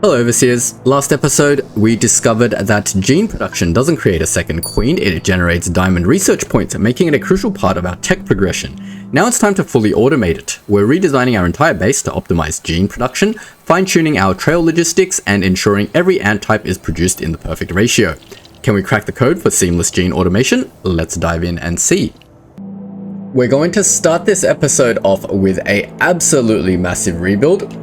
Hello overseers, last episode we discovered that gene production doesn't create a second queen, it generates diamond research points, making it a crucial part of our tech progression. Now it's time to fully automate it. We're redesigning our entire base to optimize gene production, fine-tuning our trail logistics, and ensuring every ant type is produced in the perfect ratio. Can we crack the code for seamless gene automation? Let's dive in and see. We're going to start this episode off with an absolutely massive rebuild.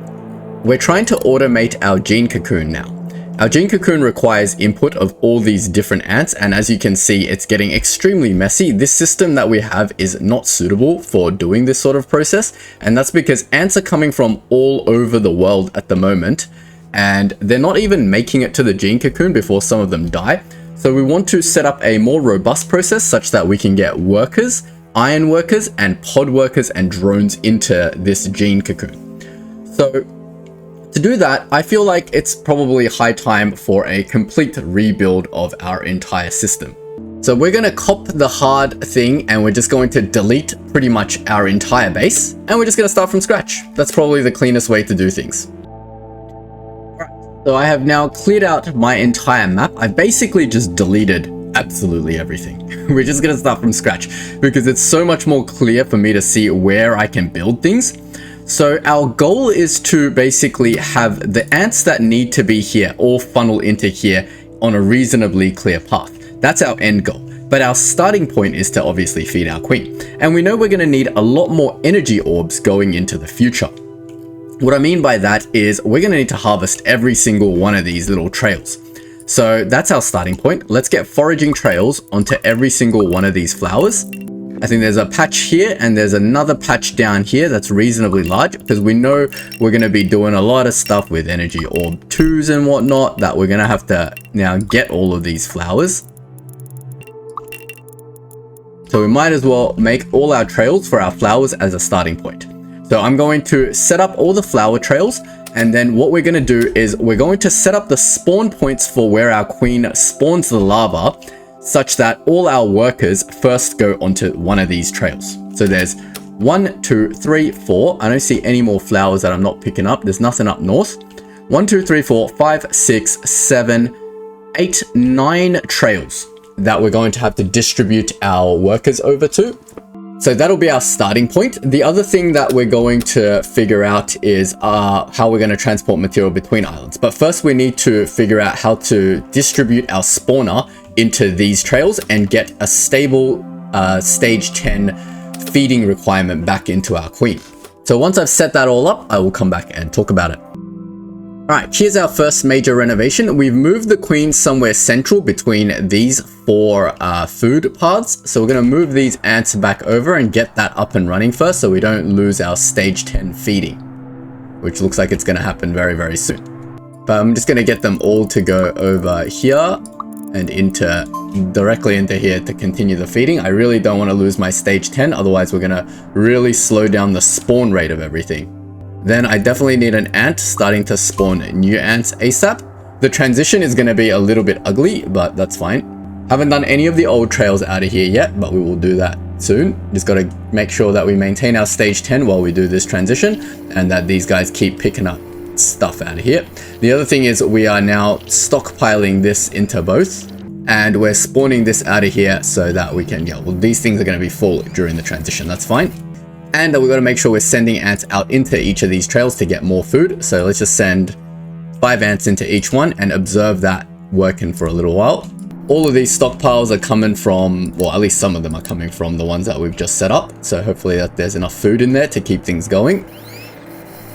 We're trying to automate our gene cocoon now. Our gene cocoon requires input of all these different ants, and as you can see, it's getting extremely messy. This system that we have is not suitable for doing this sort of process, and that's because ants are coming from all over the world at the moment, and they're not even making it to the gene cocoon before some of them die. So we want to set up a more robust process such that we can get workers, iron workers, and pod workers and drones into this gene cocoon. So to do that, I feel like it's probably high time for a complete rebuild of our entire system. So we're going to cop the hard thing and we're just going to delete pretty much our entire base and we're just going to start from scratch. That's probably the cleanest way to do things. So I have now cleared out my entire map. I've basically just deleted absolutely everything. We're just going to start from scratch because it's so much more clear for me to see where I can build things. So our goal is to basically have the ants that need to be here all funnel into here on a reasonably clear path. That's our end goal. But our starting point is to obviously feed our queen. And we know we're going to need a lot more energy orbs going into the future. What I mean by that is we're going to need to harvest every single one of these little trails. So that's our starting point. Let's get foraging trails onto every single one of these flowers. I think there's a patch here and there's another patch down here that's reasonably large because we know we're going to be doing a lot of stuff with energy orb 2s and whatnot that we're going to have to now get all of these flowers. So we might as well make all our trails for our flowers as a starting point. So I'm going to set up all the flower trails, and then what we're going to do is we're going to set up the spawn points for where our queen spawns the larva, such that all our workers first go onto one of these trails. So there's 1, 2, 3, 4. I don't see any more flowers that I'm not picking up. There's nothing up north. 1, 2, 3, 4, 5, 6, 7, 8, 9 trails that we're going to have to distribute our workers over to. So that'll be our starting point. The other thing that we're going to figure out is how we're going to transport material between islands. But first we need to figure out how to distribute our spawner into these trails and get a stable stage 10 feeding requirement back into our queen. So once I've set that all up, I will come back and talk about it. Alright, here's our first major renovation. We've moved the queen somewhere central between these 4 food paths. So we're going to move these ants back over and get that up and running first so we don't lose our stage 10 feeding, which looks like it's going to happen very, very soon. But I'm just going to get them all to go over here and directly into here to continue the feeding. I really don't want to lose my stage 10, otherwise we're going to really slow down the spawn rate of everything. Then I definitely need an ant starting to spawn new ants ASAP. The transition is going to be a little bit ugly, but that's fine. Haven't done any of the old trails out of here yet, but we will do that soon. Just got to make sure that we maintain our stage 10 while we do this transition and that these guys keep picking up stuff out of here. The other thing is we are now stockpiling this into both and we're spawning this out of here so that we can, well, these things are going to be full during the transition. That's fine. And we've got to make sure we're sending ants out into each of these trails to get more food. So let's just send 5 ants into each one and observe that working for a little while. All of these stockpiles are coming from, well, at least some of them are coming from the ones that we've just set up. So hopefully that there's enough food in there to keep things going.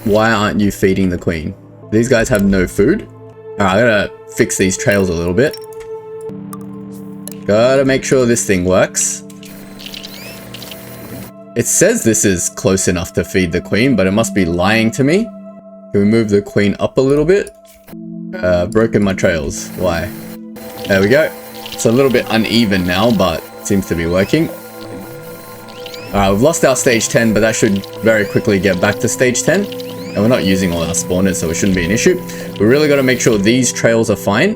Why aren't you feeding the queen? These guys have no food. All right, I gotta fix these trails a little bit. Gotta make sure this thing works. It says this is close enough to feed the queen, but it must be lying to me. Can we move the queen up a little bit? Broken my trails. Why? There we go. It's a little bit uneven now, but it seems to be working. Alright, we've lost our stage 10, but that should very quickly get back to stage 10. And we're not using all our spawners, so it shouldn't be an issue. We really got to make sure these trails are fine.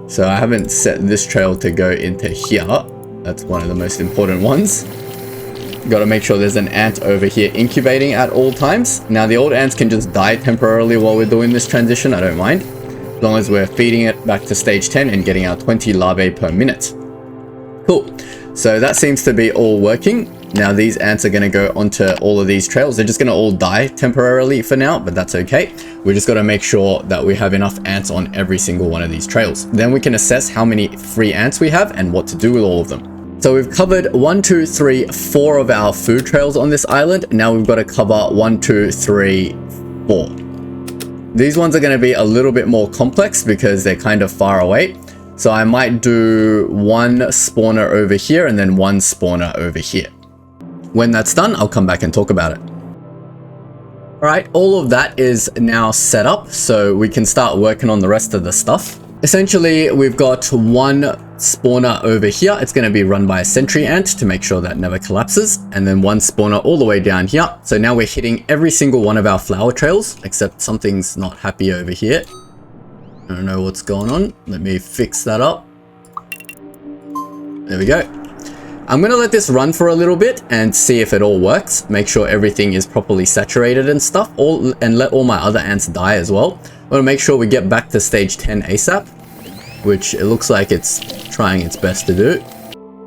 So I haven't set this trail to go into here. That's one of the most important ones. Got to make sure there's an ant over here incubating at all times. Now the old ants can just die temporarily while we're doing this transition, I don't mind, as long as we're feeding it back to stage 10 and getting our 20 larvae per minute. Cool. So that seems to be all working. Now these ants are going to go onto all of these trails. They're just going to all die temporarily for now, but that's okay. We just got to make sure that we have enough ants on every single one of these trails. Then we can assess how many free ants we have and what to do with all of them. So we've covered 1, 2, 3, 4 of our food trails on this island. Now we've got to cover 1, 2, 3, 4. These ones are going to be a little bit more complex because they're kind of far away. So I might do 1 spawner over here and then 1 spawner over here. When that's done, I'll come back and talk about it. Alright, all of that is now set up, so we can start working on the rest of the stuff. Essentially, we've got 1 spawner over here. It's going to be run by a sentry ant to make sure that never collapses. And then 1 spawner all the way down here. So now we're hitting every single one of our flower trails, except something's not happy over here. I don't know what's going on. Let me fix that up. There we go. I'm going to let this run for a little bit and see if it all works. Make sure everything is properly saturated and stuff. And let all my other ants die as well. I want to make sure we get back to stage 10 ASAP, which it looks like it's trying its best to do.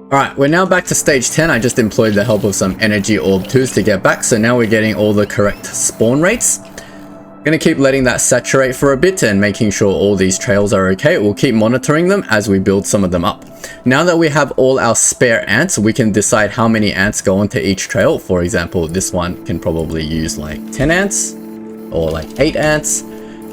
Alright, we're now back to stage 10. I just employed the help of some Energy Orb 2s to get back. So now we're getting all the correct spawn rates. Gonna keep letting that saturate for a bit and making sure all these trails are okay. We'll keep monitoring them as we build some of them up. Now that we have all our spare ants, we can decide how many ants go onto each trail. For example, this one can probably use like 10 ants or like 8 ants.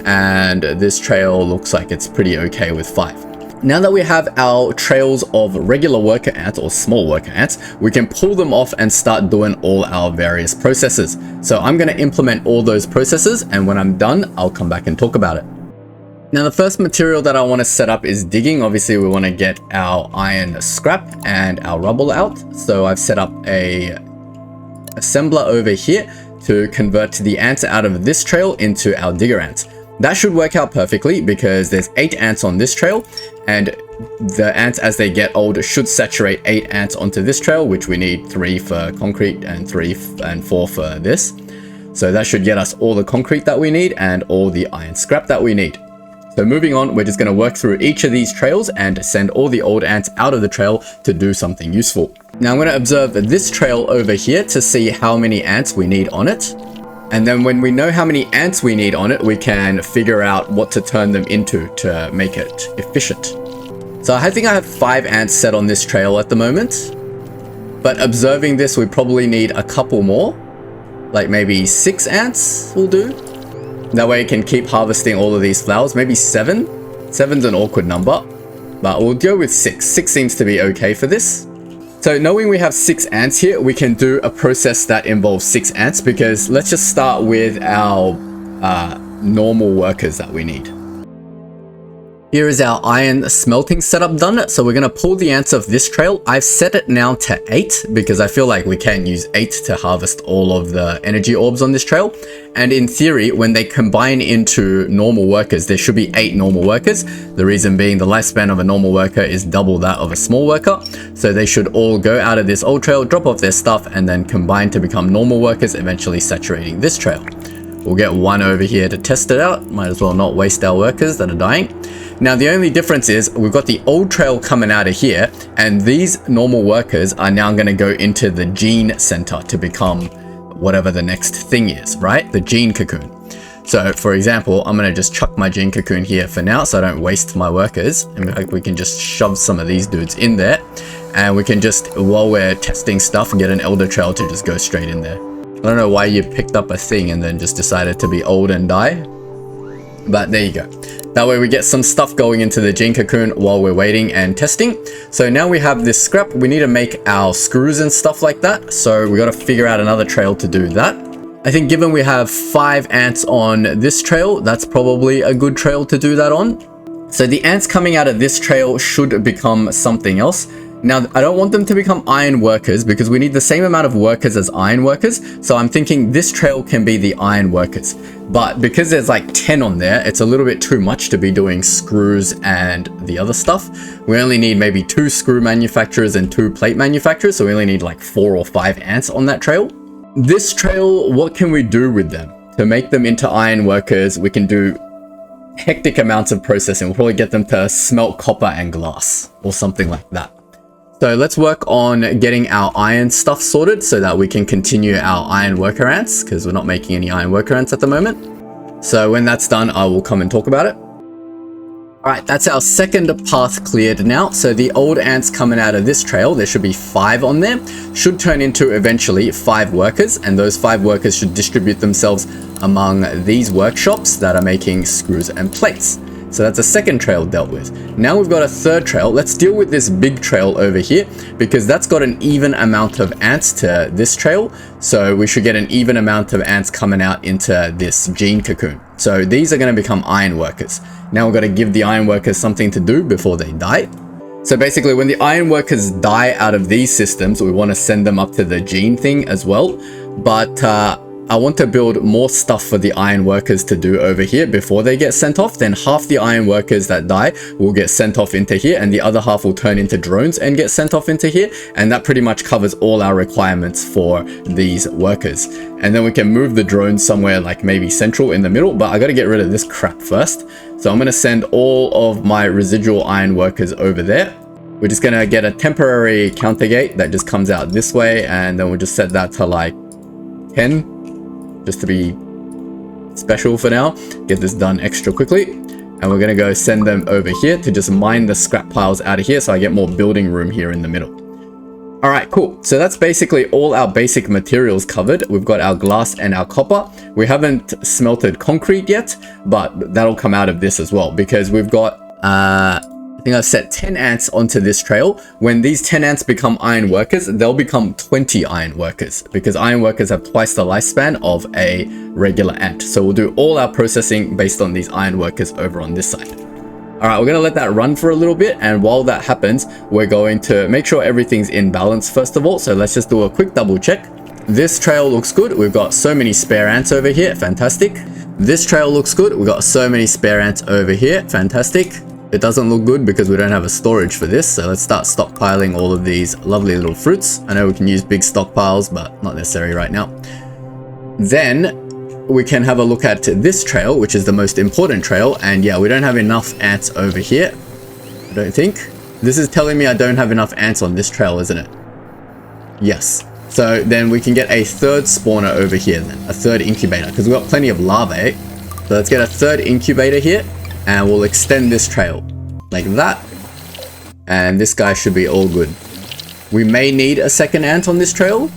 And this trail looks like it's pretty okay with 5. Now that we have our trails of regular worker ants or small worker ants, we can pull them off and start doing all our various processes. So I'm going to implement all those processes, and when I'm done, I'll come back and talk about it. Now the first material that I want to set up is digging. Obviously we want to get our iron scrap and our rubble out. So I've set up a assembler over here to convert the ants out of this trail into our digger ants. That should work out perfectly because there's 8 ants on this trail, and the ants as they get older should saturate 8 ants onto this trail, which we need 3 for concrete and 3 and 4 for this. So that should get us all the concrete that we need and all the iron scrap that we need. So moving on, we're just going to work through each of these trails and send all the old ants out of the trail to do something useful. Now I'm going to observe this trail over here to see how many ants we need on it. And then when we know how many ants we need on it, we can figure out what to turn them into to make it efficient. So I think I have 5 ants set on this trail at the moment. But observing this, we probably need a couple more. Like maybe 6 ants will do. That way it can keep harvesting all of these flowers. Maybe 7. 7's an awkward number. But we'll go with 6. 6 seems to be okay for this. So knowing we have 6 ants here, we can do a process that involves 6 ants, because let's just start with our normal workers that we need. Here is our iron smelting setup done. So we're going to pull the ants off this trail. I've set it now to 8 because I feel like we can use 8 to harvest all of the energy orbs on this trail. And in theory, when they combine into normal workers, there should be 8 normal workers. The reason being the lifespan of a normal worker is double that of a small worker. So they should all go out of this old trail, drop off their stuff, and then combine to become normal workers, eventually saturating this trail. We'll get 1 over here to test it out. Might as well not waste our workers that are dying. Now the only difference is we've got the old trail coming out of here, and these normal workers are now going to go into the gene center to become whatever the next thing is, right? The gene cocoon. So for example, I'm going to just chuck my gene cocoon here for now so I don't waste my workers. In fact, we can just shove some of these dudes in there, and we can just, while we're testing stuff, get an elder trail to just go straight in there. I don't know why you picked up a thing and then just decided to be old and die, but there you go. That way we get some stuff going into the gene cocoon while we're waiting and testing. So now we have this scrap. We need to make our screws and stuff like that. So we got to figure out another trail to do that. I think given we have 5 ants on this trail, that's probably a good trail to do that on. So the ants coming out of this trail should become something else. Now, I don't want them to become iron workers because we need the same amount of workers as iron workers. So I'm thinking this trail can be the iron workers. But because there's like 10 on there, it's a little bit too much to be doing screws and the other stuff. We only need maybe 2 screw manufacturers and 2 plate manufacturers. So we only need like 4 or 5 ants on that trail. This trail, what can we do with them? To make them into iron workers, we can do hectic amounts of processing. We'll probably get them to smelt copper and glass or something like that. So let's work on getting our iron stuff sorted so that we can continue our iron worker ants, because we're not making any iron worker ants at the moment. So when that's done, I will come and talk about it. Alright, that's our second path cleared now. So the old ants coming out of this trail, there should be 5 on there, should turn into eventually 5 workers, and those 5 workers should distribute themselves among these workshops that are making screws and plates. So that's a second trail dealt with. Now we've got a third trail. Let's deal with this big trail over here because that's got an even amount of ants to this trail. So we should get an even amount of ants coming out into this GYNE cocoon. So these are going to become iron workers. Now we've got to give the iron workers something to do before they die. So basically when the iron workers die out of these systems, we want to send them up to the GYNE thing as well. But I want to build more stuff for the iron workers to do over here before they get sent off. Then half the iron workers that die will get sent off into here, and the other half will turn into drones and get sent off into here. And that pretty much covers all our requirements for these workers. And then we can move the drones somewhere like maybe central in the middle, but I got to get rid of this crap first. So I'm going to send all of my residual iron workers over there. We're just going to get a temporary counter gate that just comes out this way, and then we'll just set that to like 10. Just to be special for now, get this done extra quickly. And we're going to go send them over here to just mine the scrap piles out of here so I get more building room here in the middle. All right, cool. So that's basically all our basic materials covered. We've got our glass and our copper. We haven't smelted concrete yet, but that'll come out of this as well because we've got I think I've set 10 ants onto this trail. When these 10 ants become iron workers, they'll become 20 iron workers because iron workers have twice the lifespan of a regular ant. So we'll do all our processing based on these iron workers over on this side. All right, we're going to let that run for a little bit. And while that happens, we're going to make sure everything's in balance first of all. So let's just do a quick double check. This trail looks good. We've got so many spare ants over here. Fantastic. This trail looks good. We've got so many spare ants over here. Fantastic. It doesn't look good because we don't have a storage for this, so let's start stockpiling all of these lovely little fruits. I know we can use big stockpiles, but not necessary right now. Then we can have a look at this trail, which is the most important trail, and yeah, we don't have enough ants over here, I don't think. This is telling me I don't have enough ants on this trail, isn't it? Yes. So then we can get a third spawner over here then, a third incubator, because we've got plenty of larvae. So let's get a third incubator here. And we'll extend this trail like that. And this guy should be all good. We may need a second ant on this trail.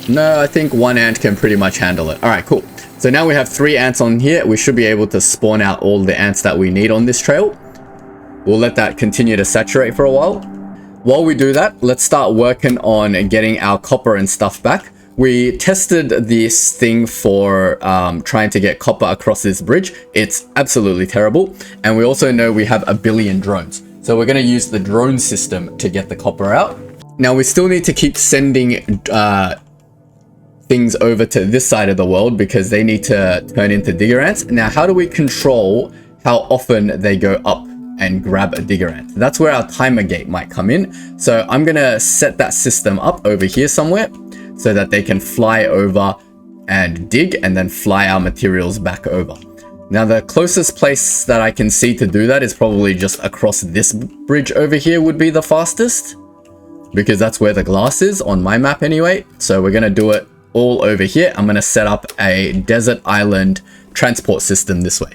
No, I think 1 ant can pretty much handle it. All right, cool. So now we have 3 ants on here. We should be able to spawn out all the ants that we need on this trail. We'll let that continue to saturate for a while. While we do that, let's start working on getting our copper and stuff back. We tested this thing for trying to get copper across this bridge. It's absolutely terrible. And we also know we have 1 billion drones. So we're going to use the drone system to get the copper out. Now we still need to keep sending things over to this side of the world because they need to turn into digger ants. Now, how do we control how often they go up and grab a digger ant? That's where our timer gate might come in. So I'm going to set that system up over here somewhere, so that they can fly over and dig and then fly our materials back over. Now the closest place that I can see to do that is probably just across this bridge over here would be the fastest, because that's where the glass is on my map anyway. So we're going to do it all over here. I'm going to set up a desert island transport system this way.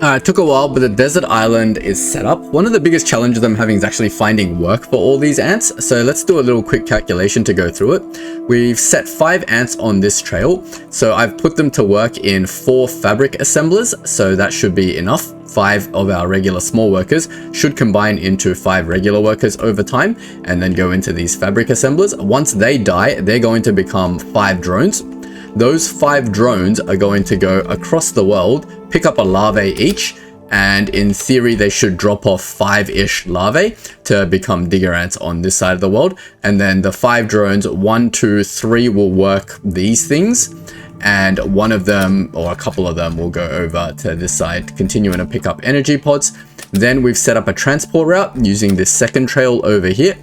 It took a while, but the desert island is set up. One of the biggest challenges I'm having is actually finding work for all these ants. So let's do a little quick calculation to go through it. We've set 5 ants on this trail. So I've put them to work in 4 fabric assemblers. So that should be enough. 5 of our regular small workers should combine into 5 regular workers over time and then go into these fabric assemblers. Once they die, they're going to become 5 drones. Those 5 drones are going to go across the world, pick up a larvae each, and in theory they should drop off 5-ish larvae to become digger ants on this side of the world. And then the 5 drones, 1, 2, 3 will work these things, and one of them or a couple of them will go over to this side, continuing to pick up energy pods. Then we've set up a transport route using this second trail over here.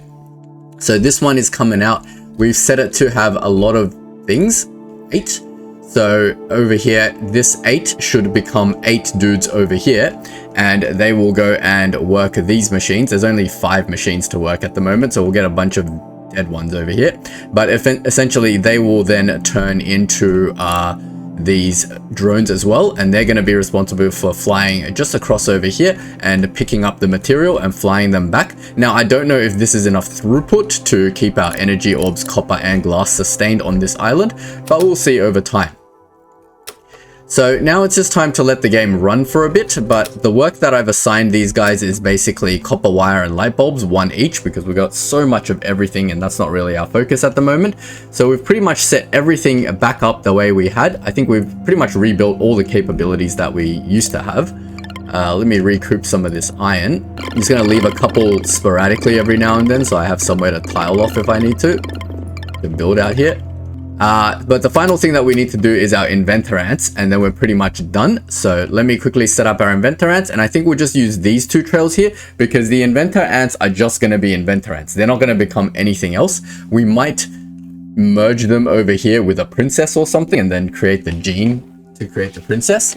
So this one is coming out. We've set it to have a lot of things, 8. So over here, this 8 should become 8 dudes over here, and they will go and work these machines. There's only 5 machines to work at the moment, so we'll get a bunch of dead ones over here. But if essentially they will then turn into these drones as well, and they're going to be responsible for flying just across over here and picking up the material and flying them back. Now I don't know if this is enough throughput to keep our energy orbs, copper and glass sustained on this island, but we'll see over time. So now it's just time to let the game run for a bit, but the work that I've assigned these guys is basically copper wire and light bulbs, 1 each, because we've got so much of everything and that's not really our focus at the moment. So we've pretty much set everything back up the way we had. I think we've pretty much rebuilt all the capabilities that we used to have. Let me recoup some of this iron. I'm just going to leave a couple sporadically every now and then so I have somewhere to tile off if I need to build out here. But the final thing that we need to do is our inventor ants, and then we're pretty much done. So let me quickly set up our inventor ants, and I think we'll just use these 2 trails here because the inventor ants are just going to be inventor ants. They're not going to become anything else. We might merge them over here with a princess or something and then create the gene to create the princess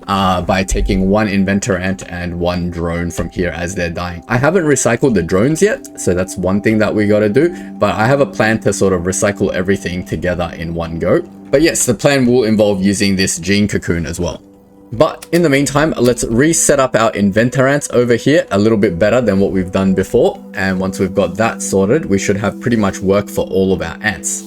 by taking 1 inventor ant and 1 drone from here as they're dying. I haven't recycled the drones yet, so that's one thing that we got to do, but I have a plan to sort of recycle everything together in one go. But yes, the plan will involve using this gene cocoon as well. But in the meantime, let's reset up our inventor ants over here a little bit better than what we've done before, and once we've got that sorted, we should have pretty much work for all of our ants.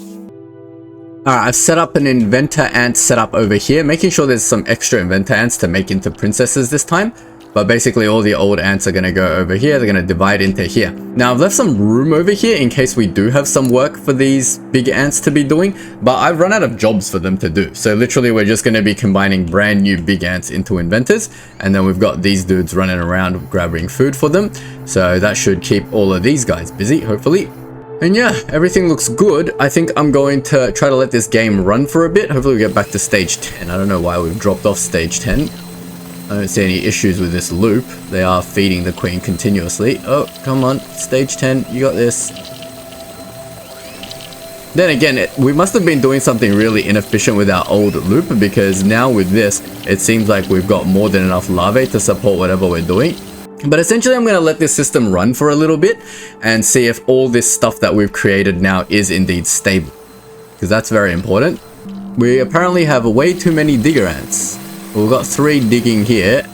Alright, I've set up an inventor ant setup over here, making sure there's some extra inventor ants to make into princesses this time. But basically all the old ants are going to go over here, they're going to divide into here. Now I've left some room over here in case we do have some work for these big ants to be doing, but I've run out of jobs for them to do. So literally we're just going to be combining brand new big ants into inventors, and then we've got these dudes running around grabbing food for them. So that should keep all of these guys busy, hopefully. And yeah, everything looks good. I think I'm going to try to let this game run for a bit. Hopefully we get back to stage 10. I don't know why we've dropped off stage 10. I don't see any issues with this loop. They are feeding the queen continuously. Oh, come on. Stage 10, you got this. Then again, we must have been doing something really inefficient with our old loop, because now with this, it seems like we've got more than enough larvae to support whatever we're doing. But essentially I'm going to let this system run for a little bit and see if all this stuff that we've created now is indeed stable, because that's very important. We apparently have way too many digger ants. We've got 3 digging here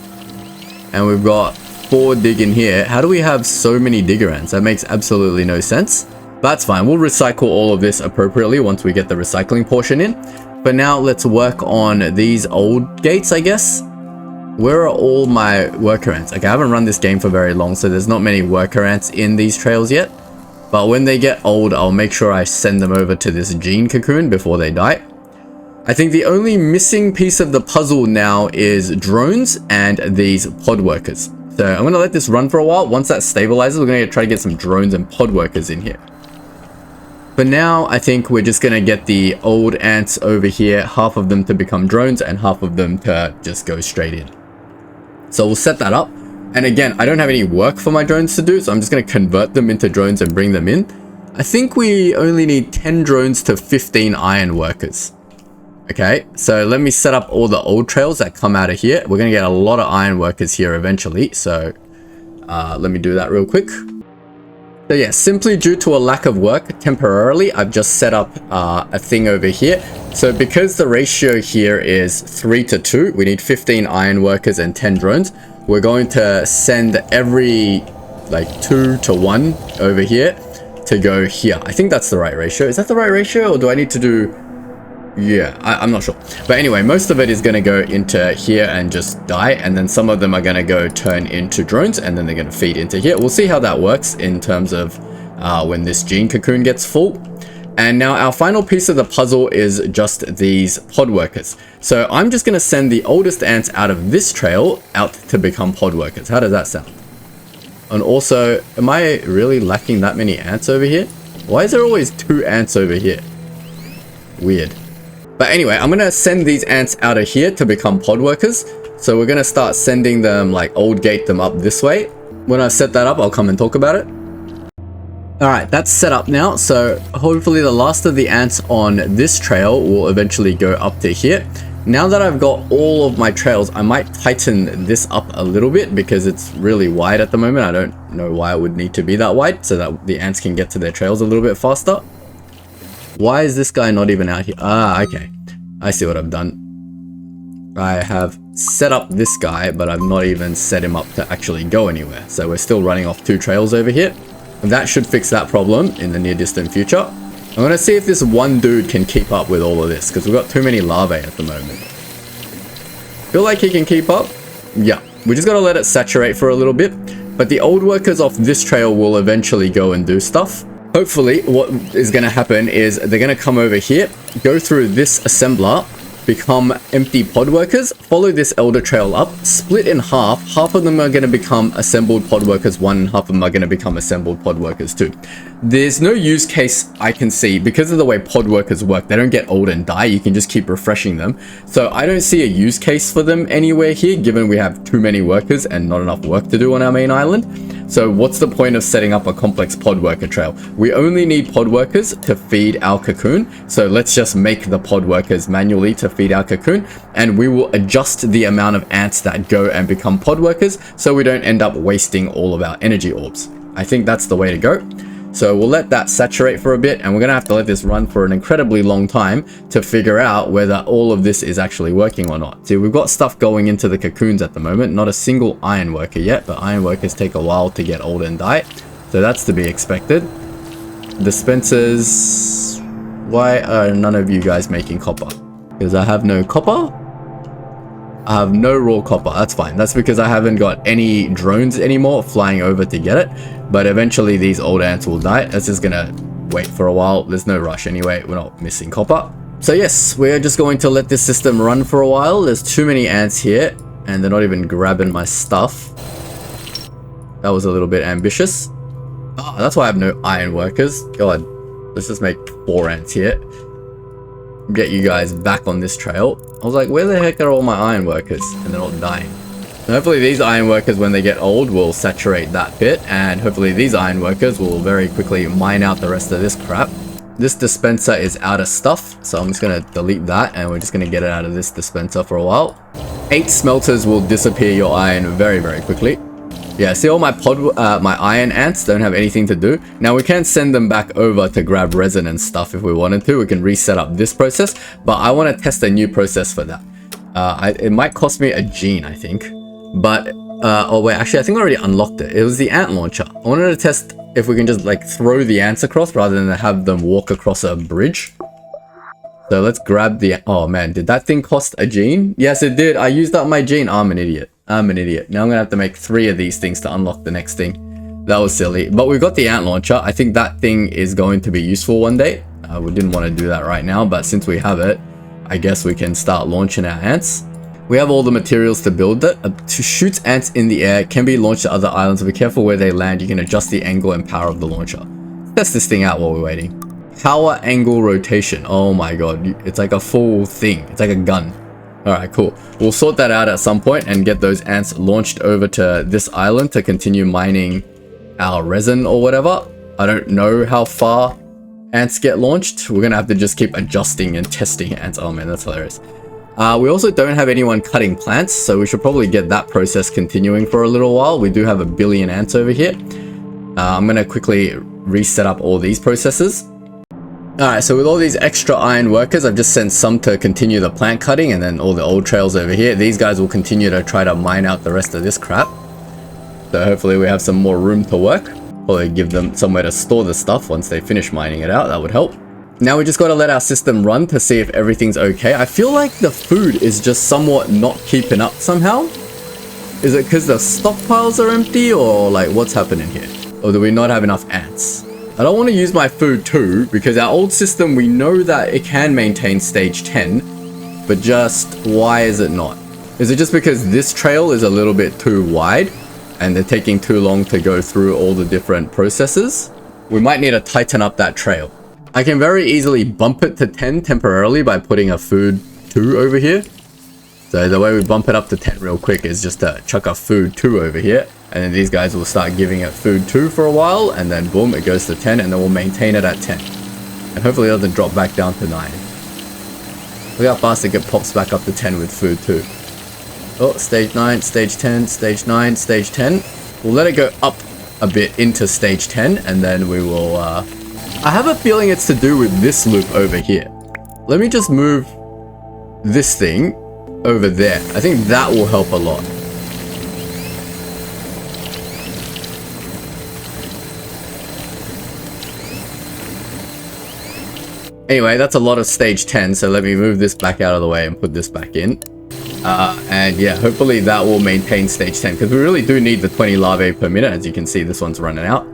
and we've got 4 digging here. How do we have so many digger ants? That makes absolutely no sense. But that's fine. We'll recycle all of this appropriately once we get the recycling portion in. But now let's work on these old gates, I guess. Where are all my worker ants? Okay, I haven't run this game for very long, so there's not many worker ants in these trails yet. But when they get old, I'll make sure I send them over to this gene cocoon before they die. I think the only missing piece of the puzzle now is drones and these pod workers. So I'm going to let this run for a while. Once that stabilizes, we're going to try to get some drones and pod workers in here. But now I think we're just going to get the old ants over here, half of them to become drones and half of them to just go straight in. So we'll set that up. And again, I don't have any work for my drones to do, so I'm just going to convert them into drones and bring them in. I think we only need 10 drones to 15 iron workers. Okay, so let me set up all the old trails that come out of here. We're going to get a lot of iron workers here eventually, so let me do that real quick. So yeah, simply due to a lack of work, temporarily, I've just set up a thing over here. So because the ratio here is 3 to 2, we need 15 iron workers and 10 drones. We're going to send every like 2 to 1 over here to go here. I think that's the right ratio. Is that the right ratio, or do I need to do... Yeah, I'm not sure. But anyway, most of it is going to go into here and just die, and then some of them are going to go turn into drones, and then they're going to feed into here. We'll see how that works in terms of when this gene cocoon gets full. And now our final piece of the puzzle is just these pod workers. So I'm just going to send the oldest ants out of this trail out to become pod workers. How does that sound? And also, am I really lacking that many ants over here? Why is there always 2 ants over here? Weird. But anyway, I'm going to send these ants out of here to become pod workers. So we're going to start sending them, like old gate them up this way. When I set that up, I'll come and talk about it. Alright, that's set up now, so hopefully the last of the ants on this trail will eventually go up to here. Now that I've got all of my trails, I might tighten this up a little bit because it's really wide at the moment. I don't know why it would need to be that wide, so that the ants can get to their trails a little bit faster. Why is this guy not even out here? Ah, okay. I see what I've done. I have set up this guy, but I've not even set him up to actually go anywhere. So we're still running off 2 trails over here. That should fix that problem in the near distant future. I'm going to see if this one dude can keep up with all of this, because we've got too many larvae at the moment. Feel like he can keep up? Yeah, we just got to let it saturate for a little bit. But the old workers off this trail will eventually go and do stuff. Hopefully, what is going to happen is they're going to come over here, go through this assembler, become empty pod workers, follow this elder trail up, split in half. Half of them are going to become assembled pod workers 1, and half of them are going to become assembled pod workers 2. There's no use case I can see because of the way pod workers work. They don't get old and die. You can just keep refreshing them. So I don't see a use case for them anywhere here, given we have too many workers and not enough work to do on our main island. So what's the point of setting up a complex pod worker trail? We only need pod workers to feed our cocoon. So let's just make the pod workers manually to feed our cocoon, and we will adjust the amount of ants that go and become pod workers so we don't end up wasting all of our energy orbs. I think that's the way to go. So we'll let that saturate for a bit, and we're going to have to let this run for an incredibly long time to figure out whether all of this is actually working or not. See, we've got stuff going into the cocoons at the moment, not a single iron worker yet, but iron workers take a while to get old and die. So that's to be expected. Dispensers, why are none of you guys making copper? Because I have no copper. I have no raw copper. That's fine. That's because I haven't got any drones anymore flying over to get it. But eventually these old ants will die. That's just gonna wait for a while. There's no rush anyway. We're not missing copper. So yes, we're just going to let this system run for a while. There's too many ants here, and they're not even grabbing my stuff. That was a little bit ambitious. Oh, that's why I have no iron workers. God, let's just make 4 ants here. Get you guys back on this trail. I was like, where the heck are all my iron workers? And they're not dying. And hopefully these iron workers, when they get old, will saturate that bit, and hopefully these iron workers will very quickly mine out the rest of this crap. This dispenser is out of stuff, so I'm just going to delete that, and we're just going to get it out of this dispenser for a while. 8 smelters will disappear your iron very, very quickly. Yeah, see all my my iron ants don't have anything to do. Now we can send them back over to grab resin and stuff if we wanted to. We can reset up this process, but I want to test a new process for that. It might cost me a gene, I think. But, oh wait, actually I think I already unlocked it. It was the ant launcher. I wanted to test if we can just like throw the ants across rather than have them walk across a bridge. So let's grab the, oh man, did that thing cost a gene? Yes, it did. I used up my gene. I'm an idiot. I'm an idiot. Now I'm gonna have to make 3 of these things to unlock the next thing. That was silly. But we've got the ant launcher. I think that thing is going to be useful one day. We didn't want to do that right now, but since we have it, I guess we can start launching our ants. We have all the materials to build it. To shoot ants in the air can be launched to other islands. Be careful where they land. You can adjust the angle and power of the launcher. Let's test this thing out while we're waiting. Power angle rotation. Oh my god. It's like a full thing. It's like a gun. Alright, cool. We'll sort that out at some point and get those ants launched over to this island to continue mining our resin or whatever. I don't know how far ants get launched. We're gonna have to just keep adjusting and testing ants. Oh man, that's hilarious. We also don't have anyone cutting plants, so we should probably get that process continuing for a little while. We do have 1 billion ants over here. I'm gonna quickly reset up all these processes. Alright, so with all these extra iron workers, I've just sent some to continue the plant cutting, and then all the old trails over here. These guys will continue to try to mine out the rest of this crap. So hopefully we have some more room to work. Probably give them somewhere to store the stuff once they finish mining it out. That would help. Now we just got to let our system run to see if everything's okay. I feel like the food is just somewhat not keeping up somehow. Is it because the stockpiles are empty, or like what's happening here? Or do we not have enough ants? I don't want to use my food too, because our old system, we know that it can maintain stage 10, but just why is it not? Is it just because this trail is a little bit too wide and they're taking too long to go through all the different processes? We might need to tighten up that trail. I can very easily bump it to 10 temporarily by putting a food 2 over here. So the way we bump it up to 10 real quick is just to chuck a food 2 over here. And then these guys will start giving it food 2 for a while. And then boom, it goes to 10 and then we'll maintain it at 10. And hopefully it doesn't drop back down to 9. Look how fast it pops back up to 10 with food 2. Oh, stage 9, stage 10, stage 9, stage 10. We'll let it go up a bit into stage 10 and then we will... I have a feeling it's to do with this loop over here. Let me just move this thing over there. I think that will help a lot. Anyway, that's a lot of stage 10, so let me move this back out of the way and put this back in. And yeah, hopefully that will maintain stage 10, because we really do need the 20 larvae per minute. As you can see, this one's running out.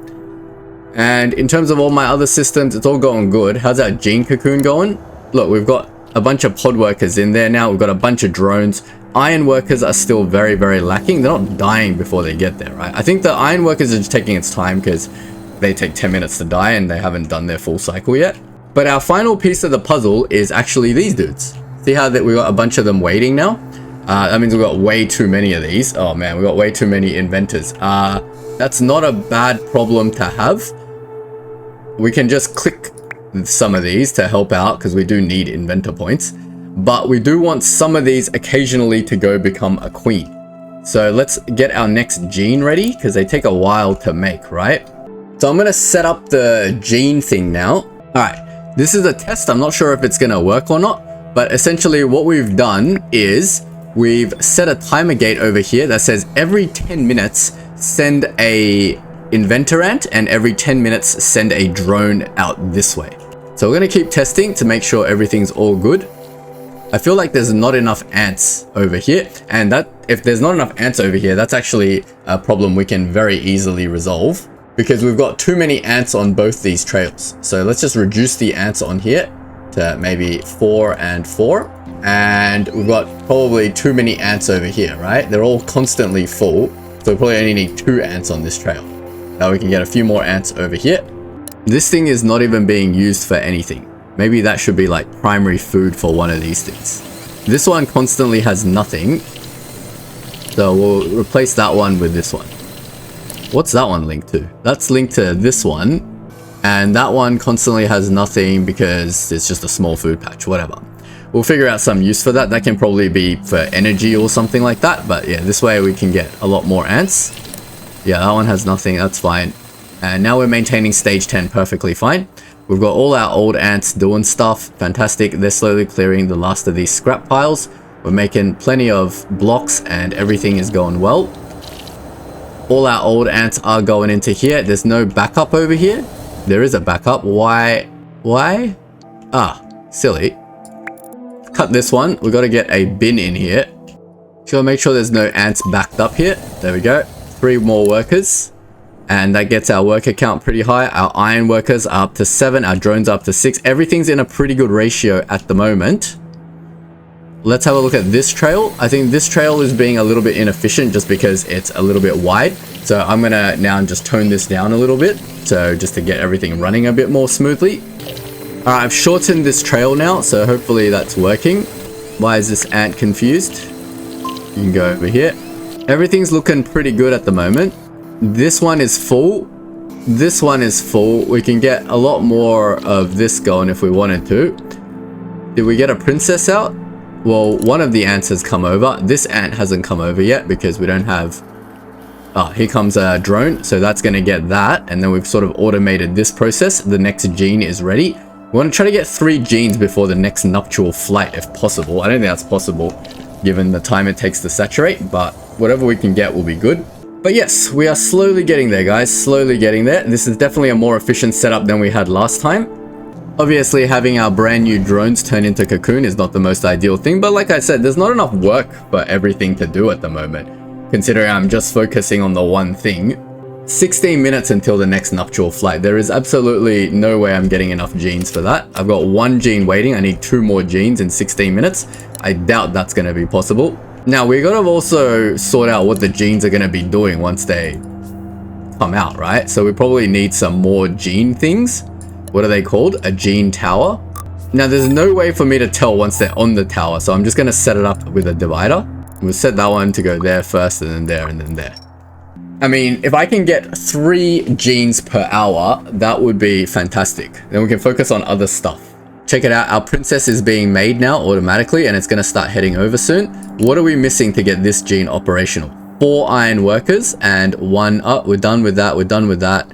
And in terms of all my other systems, it's all going good. How's our GYNE cocoon going? Look, we've got a bunch of pod workers in there now. We've got a bunch of drones. Iron workers are still very, very lacking. They're not dying before they get there, right? I think the iron workers are just taking its time because they take 10 minutes to die and they haven't done their full cycle yet. But our final piece of the puzzle is actually these dudes. See how that we got a bunch of them waiting now? That means we've got way too many of these. Oh man, we got way too many inventors. That's not a bad problem to have. We can just click some of these to help out because we do need inventor points. But we do want some of these occasionally to go become a queen. So let's get our next gene ready because they take a while to make, right? So I'm going to set up the gene thing now. All right, this is a test. I'm not sure if it's going to work or not. But essentially what we've done is we've set a timer gate over here that says every 10 minutes send a inventor ant and every 10 minutes send a drone out this way. So we're going to keep testing to make sure everything's all good. I feel like there's not enough ants over here, and that if there's not enough ants over here, that's actually a problem we can very easily resolve because we've got too many ants on both these trails. So let's just reduce the ants on here to maybe 4 and 4. And we've got probably too many ants over here, right? They're all constantly full. So we probably only need 2 ants on this trail. Now we can get a few more ants over here. This thing is not even being used for anything. Maybe that should be like primary food for one of these things. This one constantly has nothing. So we'll replace that one with this one. What's that one linked to? That's linked to this one. And that one constantly has nothing because it's just a small food patch, whatever. We'll figure out some use for that. That can probably be for energy or something like that. But yeah, this way we can get a lot more ants. Yeah, that one has nothing. That's fine. And now we're maintaining stage 10 perfectly fine. We've got all our old ants doing stuff. Fantastic. They're slowly clearing the last of these scrap piles. We're making plenty of blocks and everything is going well. All our old ants are going into here. There's no backup over here. There is a backup. Why? Ah, silly. Cut this one. We've got to get a bin in here. Just gotta make sure there's no ants backed up here. There we go. 3 more workers. And that gets our worker count pretty high. Our iron workers are up to 7. Our drones are up to 6. Everything's in a pretty good ratio at the moment. Let's have a look at this trail. I think this trail is being a little bit inefficient just because it's a little bit wide. So I'm going to now just tone this down a little bit. So just to get everything running a bit more smoothly. Alright, I've shortened this trail now. So hopefully that's working. Why is this ant confused? You can go over here. Everything's looking pretty good at the moment. This one is full. This one is full. We can get a lot more of this going if we wanted to. Did we get a princess out? Well, one of the ants has come over. This ant hasn't come over yet because we don't have... Oh, here comes a drone. So that's going to get that. And then we've sort of automated this process. The next gene is ready. We want to try to get 3 genes before the next nuptial flight if possible. I don't think that's possible given the time it takes to saturate. But whatever we can get will be good. But yes, we are slowly getting there, guys. Slowly getting there. This is definitely a more efficient setup than we had last time. Obviously, having our brand new drones turn into cocoon is not the most ideal thing. But like I said, there's not enough work for everything to do at the moment. Considering I'm just focusing on the one thing. 16 minutes until the next nuptial flight. There is absolutely no way I'm getting enough genes for that. I've got 1 gene waiting. I need 2 more genes in 16 minutes. I doubt that's going to be possible. Now, we got to also sort out what the genes are going to be doing once they come out, right? So we probably need some more gene things. What are they called? A gene tower. Now, there's no way for me to tell once they're on the tower. So I'm just going to set it up with a divider. We'll set that one to go there first, and then there, and then there. I mean, if I can get 3 genes per hour, that would be fantastic. Then we can focus on other stuff. Check it out. Our princess is being made now automatically, and it's going to start heading over soon. What are we missing to get this gene operational? 4 iron workers and 1... Oh, we're done with that. We're done with that.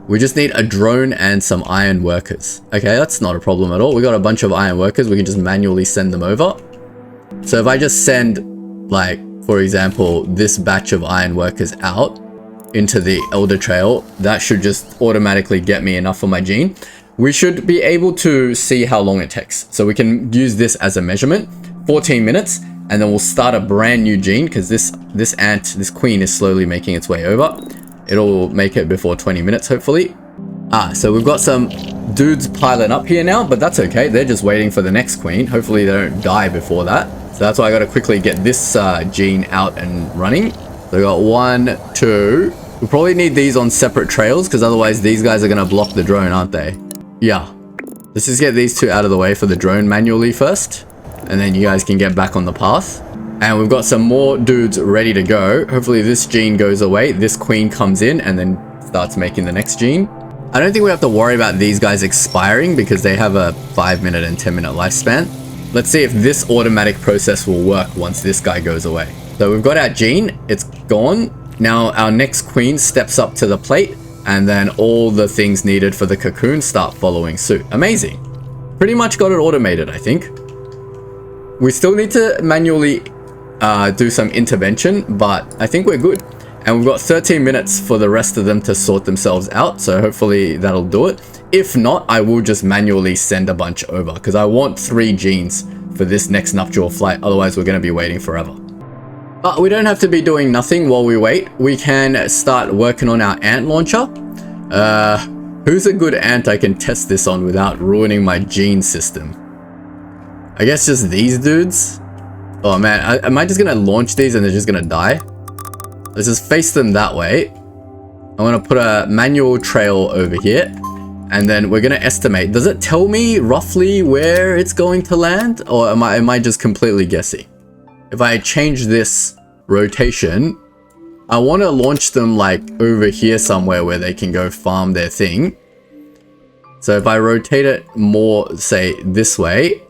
We just need a drone and some iron workers. Okay, that's not a problem at all. We got a bunch of iron workers. We can just manually send them over. So if I just send, like, for example, this batch of iron workers out into the Elder Trail, that should just automatically get me enough for my gene. We should be able to see how long it takes. So we can use this as a measurement, 14 minutes, and then we'll start a brand new gene because this queen is slowly making its way over. It'll make it before 20 minutes, hopefully. So we've got some dudes piling up here now, but that's okay. They're just waiting for the next queen. Hopefully they don't die before that. So that's why I got to quickly get this gene out and running. So we got 1, 2. We probably need these on separate trails because otherwise these guys are going to block the drone, aren't they? Yeah. Let's just get these 2 out of the way for the drone manually first. And then you guys can get back on the path. And we've got some more dudes ready to go. Hopefully this gene goes away. This queen comes in and then starts making the next gene. I don't think we have to worry about these guys expiring because they have a 5-minute and 10-minute lifespan. Let's see if this automatic process will work once this guy goes away. So we've got our gene. It's gone. Now our next queen steps up to the plate, and then all the things needed for the cocoon start following suit. Amazing. Pretty much got it automated, I think. We still need to manually do some intervention, but I think we're good. And we've got 13 minutes for the rest of them to sort themselves out, so hopefully that'll do it. If not, I will just manually send a bunch over, because I want 3 genes for this next nuptial flight, otherwise we're going to be waiting forever. But we don't have to be doing nothing while we wait. We can start working on our ant launcher. Who's a good ant I can test this on without ruining my gene system? I guess just these dudes. Oh man, am I just gonna launch these and they're just gonna die? Let's just face them that way. I'm gonna put a manual trail over here. And then we're gonna estimate. Does it tell me roughly where it's going to land? Or am I just completely guessing? If I change this rotation, I want to launch them like over here somewhere where they can go farm their thing. So if I rotate it more, say this way,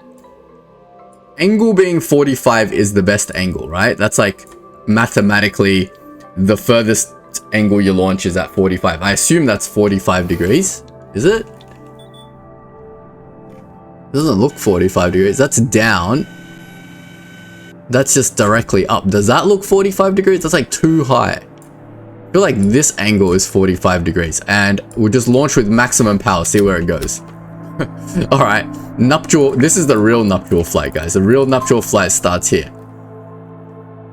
angle being 45 is the best angle, right? That's like mathematically the furthest angle you launch is at 45. I assume that's 45 degrees. Is it? It doesn't look 45 degrees. That's down. That's just directly up. Does that look 45 degrees? That's like too high. I feel like this angle is 45 degrees. And we'll just launch with maximum power. See where it goes. Alright. Nuptial. This is the real nuptial flight, guys. The real nuptial flight starts here.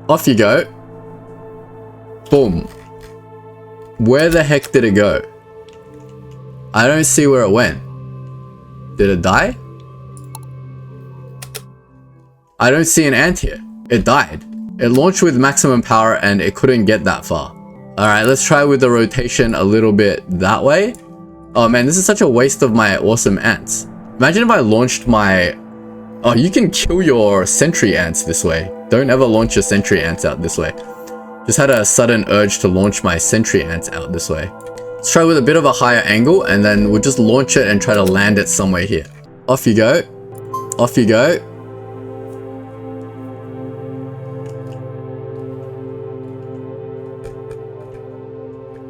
Off you go. Boom. Where the heck did it go? I don't see where it went. Did it die? I don't see an ant here. It died. It launched with maximum power and it couldn't get that far. Alright, let's try with the rotation a little bit that way. Oh man, this is such a waste of my awesome ants. Imagine if I launched my... Oh, you can kill your sentry ants this way. Don't ever launch your sentry ants out this way. Just had a sudden urge to launch my sentry ants out this way. Let's try with a bit of a higher angle and then we'll just launch it and try to land it somewhere here. Off you go. Off you go.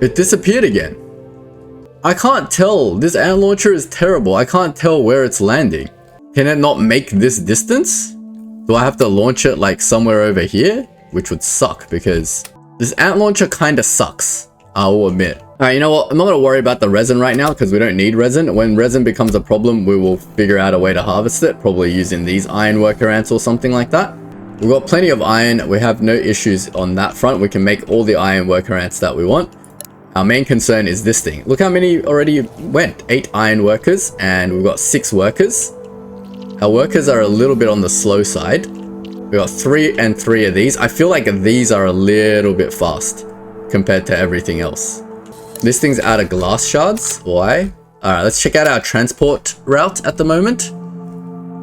It disappeared again. I can't tell. This ant launcher is terrible. I can't tell where it's landing. Can it not make this distance? Do I have to launch it like somewhere over here? Which would suck because this ant launcher kind of sucks. I will admit. Alright, you know what? I'm not going to worry about the resin right now because we don't need resin. When resin becomes a problem, we will figure out a way to harvest it. Probably using these iron worker ants or something like that. We've got plenty of iron. We have no issues on that front. We can make all the iron worker ants that we want. Our main concern is this thing. Look how many already went. 8 iron workers, and we've got 6 workers. Our workers are a little bit on the slow side. We got 3 and 3 of these. I feel like these are a little bit fast compared to everything else. This thing's out of glass shards. Why? Alright, let's check out our transport route at the moment.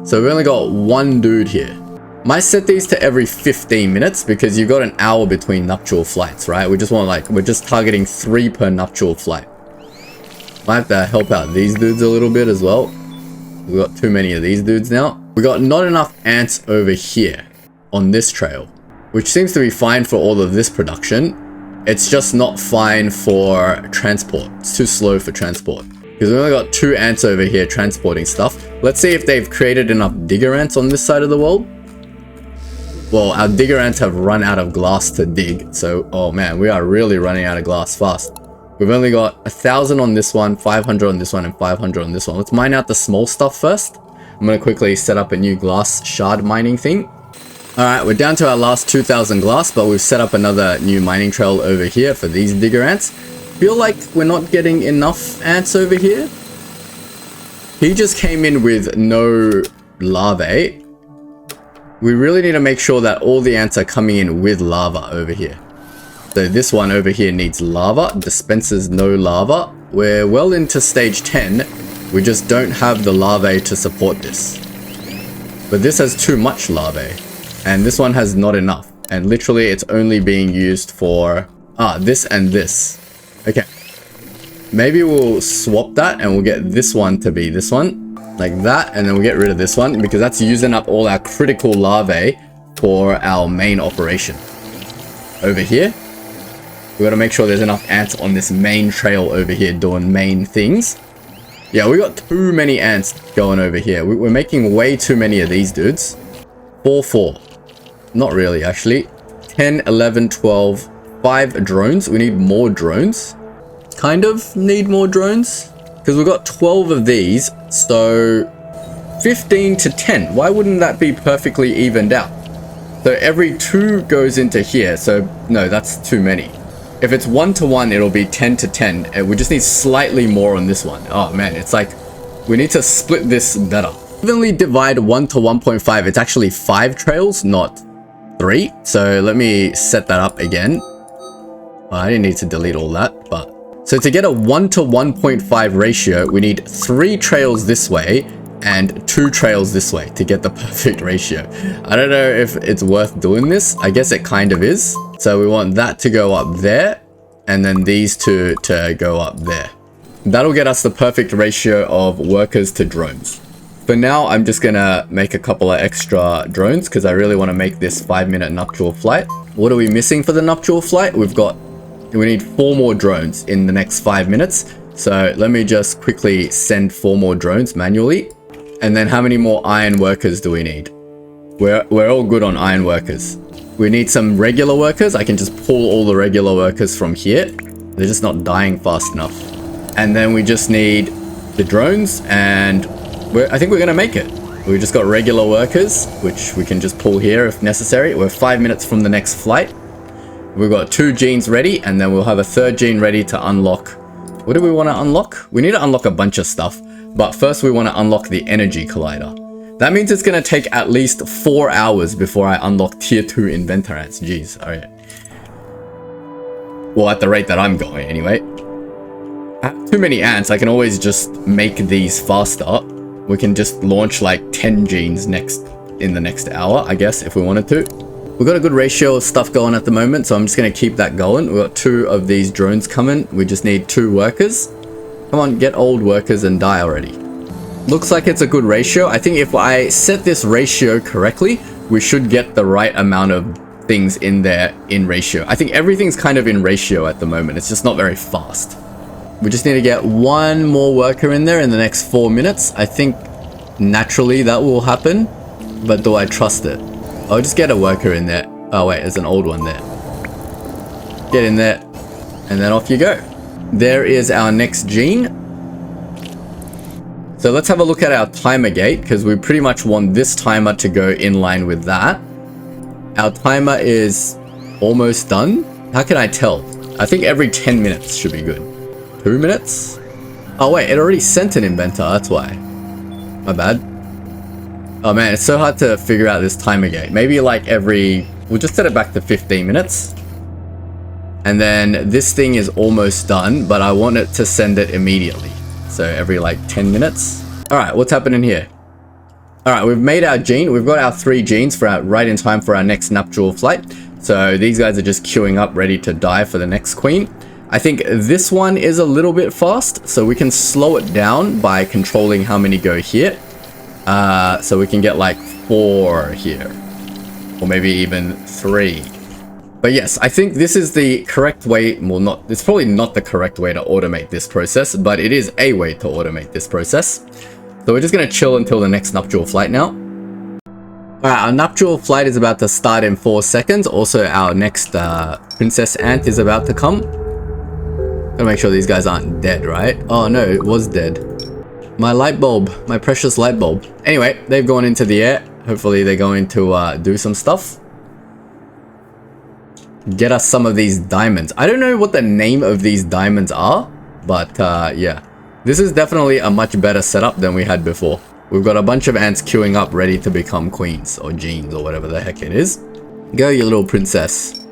So we've only got 1 dude here. Might set these to every 15 minutes because you've got an hour between nuptial flights, right? We just want we're just targeting 3 per nuptial flight. Might have to help out these dudes a little bit as well. We've got too many of these dudes now. We got not enough ants over here on this trail, which seems to be fine for all of this production. It's just not fine for transport. It's too slow for transport because we only got 2 ants over here transporting stuff. Let's see if they've created enough digger ants on this side of the world. Well, our digger ants have run out of glass to dig, so oh man, we are really running out of glass fast. We've only got 1,000 on this one, 500 on this one, and 500 on this one. Let's mine out the small stuff first. I'm going to quickly set up a new glass shard mining thing. Alright, we're down to our last 2,000 glass, but we've set up another new mining trail over here for these digger ants. Feel like we're not getting enough ants over here. He just came in with no larvae. We really need to make sure that all the ants are coming in with lava over here. So this one over here needs lava, dispenses no lava. We're well into stage 10. We just don't have the larvae to support this. But this has too much larvae. And this one has not enough. And literally it's only being used for this and this. Okay. Maybe we'll swap that and we'll get this one to be this one. Like that, and then we'll get rid of this one because that's using up all our critical larvae for our main operation. Over here, we got to make sure there's enough ants on this main trail over here doing main things. Yeah, we got too many ants going over here. We're making way too many of these dudes. 4. Not really, actually. 10, 11, 12, 5 drones. We need more drones. Kind of need more drones. Because we've got 12 of these, so 15 to 10. Why wouldn't that be perfectly evened out? So every 2 goes into here, so no, that's too many. If it's 1 to 1, it'll be 10 to 10, and we just need slightly more on this one. Oh man, it's like, we need to split this better. Evenly divide 1 to 1.5, it's actually 5 trails, not 3. So let me set that up again. Well, I didn't need to delete all that, but... So to get a 1 to 1.5 ratio, we need 3 trails this way and 2 trails this way to get the perfect ratio. I don't know if it's worth doing this. I guess it kind of is. So we want that to go up there and then these 2 to go up there. That'll get us the perfect ratio of workers to drones. For now, I'm just gonna make a couple of extra drones because I really want to make this 5-minute nuptial flight. What are we missing for the nuptial flight? We need 4 more drones in the next 5 minutes. So let me just quickly send 4 more drones manually. And then how many more iron workers do we need? We're all good on iron workers. We need some regular workers. I can just pull all the regular workers from here. They're just not dying fast enough. And then we just need the drones and I think we're gonna make it. We just got regular workers, which we can just pull here if necessary. We're 5 minutes from the next flight. We've got 2 genes ready, and then we'll have a 3rd gene ready to unlock. What do we want to unlock? We need to unlock a bunch of stuff, but first we want to unlock the energy collider. That means it's going to take at least 4 hours before I unlock tier 2 inventor ants. Jeez, alright. Well, at the rate that I'm going, anyway. I have too many ants, I can always just make these faster. We can just launch like 10 genes in the next hour, I guess, if we wanted to. We've got a good ratio of stuff going at the moment, so I'm just going to keep that going. We've got 2 of these drones coming. We just need 2 workers. Come on, get old workers and die already. Looks like it's a good ratio. I think if I set this ratio correctly, we should get the right amount of things in there in ratio. I think everything's kind of in ratio at the moment. It's just not very fast. We just need to get 1 more worker in there in the next 4 minutes. I think naturally that will happen, but do I trust it? I'll just get a worker in there. Oh wait, there's an old one there. Get in there, and then off you go. There is our next gene. So let's have a look at our timer gate, because we pretty much want this timer to go in line with that. Our timer is almost done. How can I tell? I think every 10 minutes should be good. 2 minutes? Oh wait, it already sent an inventor, that's why. My bad. Oh man, it's so hard to figure out this timer gate. Maybe like we'll just set it back to 15 minutes. And then this thing is almost done, but I want it to send it immediately. So every like 10 minutes. All right, what's happening here? All right, we've made our gene. We've got our 3 genes for right in time for our next nuptial flight. So these guys are just queuing up, ready to die for the next queen. I think this one is a little bit fast, so we can slow it down by controlling how many go here. So we can get like 4 here, or maybe even 3. But yes, I think this is the correct way. Well, it's probably not the correct way to automate this process, but it is a way to automate this process. So we're just going to chill until the next nuptial flight now. Alright, our nuptial flight is about to start in 4 seconds. Also, our next princess ant is about to come. Gotta make sure these guys aren't dead, right? Oh no, it was dead. My light bulb, my precious light bulb. Anyway, they've gone into the air. Hopefully they're going to do some stuff. Get us some of these diamonds. I don't know what the name of these diamonds are, but yeah. This is definitely a much better setup than we had before. We've got a bunch of ants queuing up ready to become queens or genes or whatever the heck it is. Go, you little princess.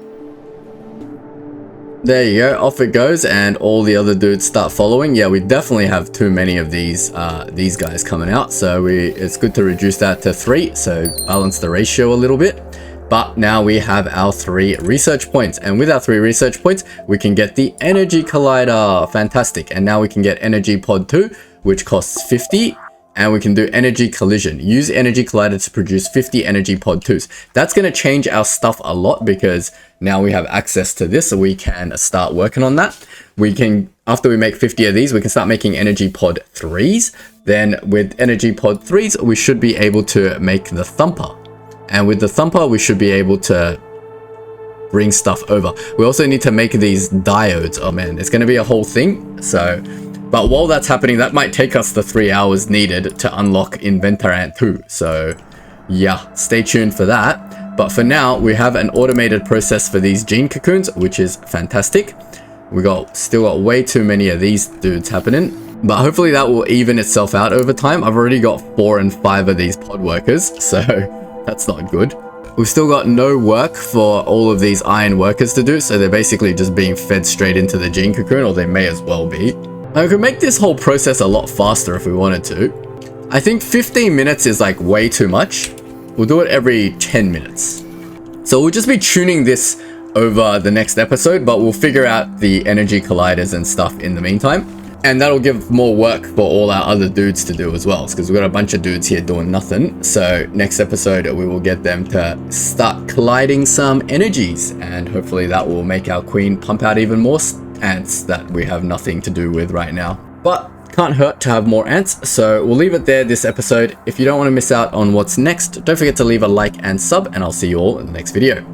There you go, off it goes, and all the other dudes start following. Yeah, we definitely have too many of these guys coming out, so it's good to reduce that to 3, so balance the ratio a little bit. But now we have our 3 research points, and with our 3 research points, we can get the energy collider. Fantastic. And now we can get energy pod 2, which costs 50, and we can do energy collision. Use energy collider to produce 50 energy pod 2s. That's going to change our stuff a lot because now we have access to this, so we can start working on that. We can, after we make 50 of these, we can start making energy pod 3s. Then with energy pod 3s, we should be able to make the thumper. And with the thumper, we should be able to bring stuff over. We also need to make these diodes. Oh man, it's going to be a whole thing. So, but while that's happening, that might take us the 3 hours needed to unlock Inventor Ant 2. So yeah, stay tuned for that. But for now, we have an automated process for these gene cocoons, which is fantastic. We still got way too many of these dudes happening. But hopefully that will even itself out over time. I've already got 4 and 5 of these pod workers, so that's not good. We've still got no work for all of these iron workers to do, so they're basically just being fed straight into the gene cocoon, or they may as well be. Now we could make this whole process a lot faster if we wanted to. I think 15 minutes is like way too much. We'll do it every 10 minutes. So we'll just be tuning this over the next episode, but we'll figure out the energy colliders and stuff in the meantime. And that'll give more work for all our other dudes to do as well, because we've got a bunch of dudes here doing nothing. So next episode, we will get them to start colliding some energies, and hopefully that will make our queen pump out even more ants that we have nothing to do with right now. But can't hurt to have more ants, so we'll leave it there this episode. If you don't want to miss out on what's next, don't forget to leave a like and sub, and I'll see you all in the next video.